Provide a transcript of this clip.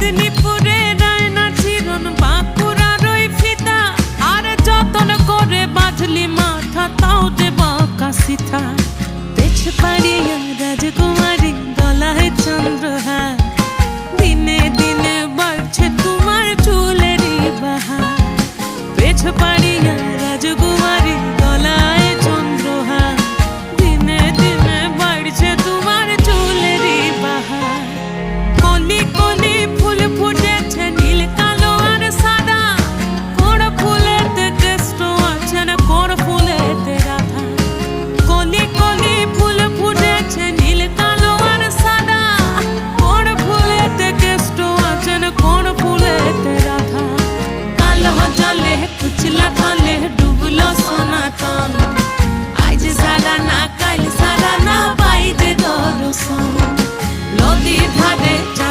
মেদিনীপুরে রায়না চিরন বাঁকুড়ার ওই ফিতা, আর যতন করে বাঁধলি মাথা তাও যে বাঁকা সিথা। পেছ পাড়িয়া